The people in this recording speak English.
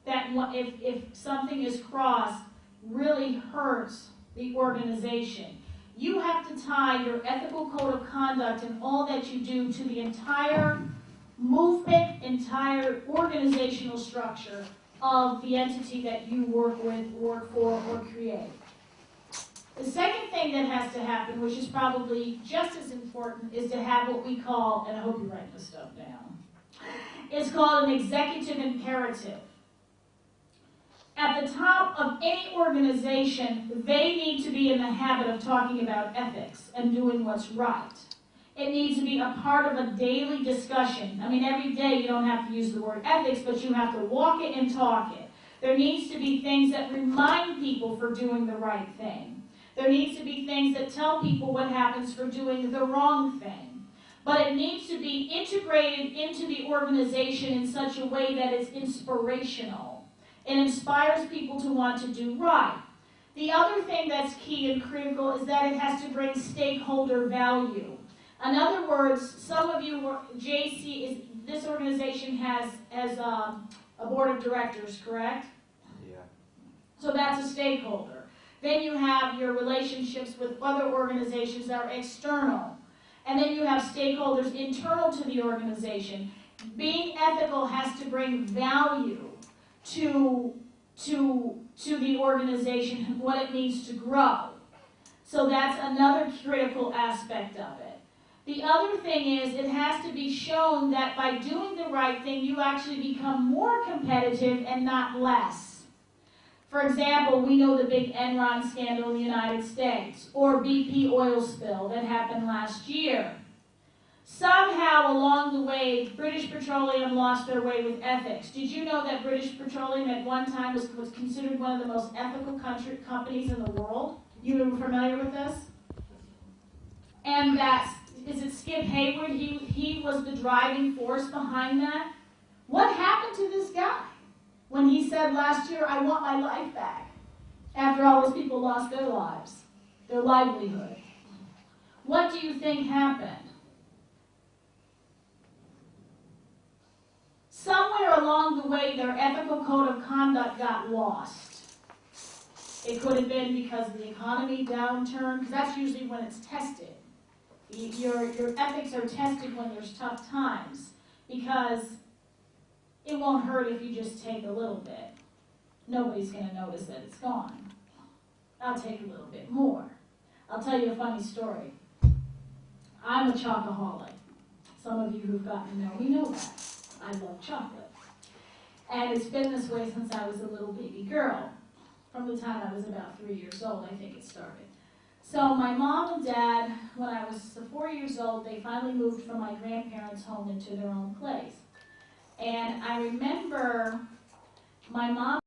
that if something is crossed, really hurts the organization. You have to tie your ethical code of conduct and all that you do to the entire movement, entire organizational structure of the entity that you work with, work for, or create. The second thing that has to happen, which is probably just as important, is to have what we call, and I hope you write this stuff down, it's called an executive imperative. At the top of any organization, they need to be in the habit of talking about ethics and doing what's right. It needs to be a part of a daily discussion. I mean, every day you don't have to use the word ethics, but you have to walk it and talk it. There needs to be things that remind people for doing the right thing. There needs to be things that tell people what happens for doing the wrong thing. But it needs to be integrated into the organization in such a way that it's inspirational. It inspires people to want to do right. The other thing that's key and critical is that it has to bring stakeholder value. In other words, some of you, this organization has a board of directors, correct? Yeah. So that's a stakeholder. Then you have your relationships with other organizations that are external. And then you have stakeholders internal to the organization. Being ethical has to bring value to the organization and what it means to grow. So that's another critical aspect of it. The other thing is it has to be shown that by doing the right thing, you actually become more competitive and not less. For example, we know the big Enron scandal in the United States, or BP oil spill that happened last year. Somehow along the way, British Petroleum lost their way with ethics. Did you know that British Petroleum at one time was considered one of the most ethical companies in the world? You were familiar with this? And is it Skip Hayward? He was the driving force behind that. What happened to this guy when he said last year, I want my life back, after all those people lost their lives, their livelihood? What do you think happened? Somewhere along the way, their ethical code of conduct got lost. It could have been because of the economy downturn, because that's usually when it's tested. Your ethics are tested when there's tough times, because it won't hurt if you just take a little bit. Nobody's going to notice that it's gone. I'll take a little bit more. I'll tell you a funny story. I'm a chocoholic. Some of you who've gotten to know me know that. I love chocolate. And it's been this way since I was a little baby girl. From the time I was about 3 years old, I think it started. So my mom and dad, when I was 4 years old, they finally moved from my grandparents' home into their own place. And I remember my mom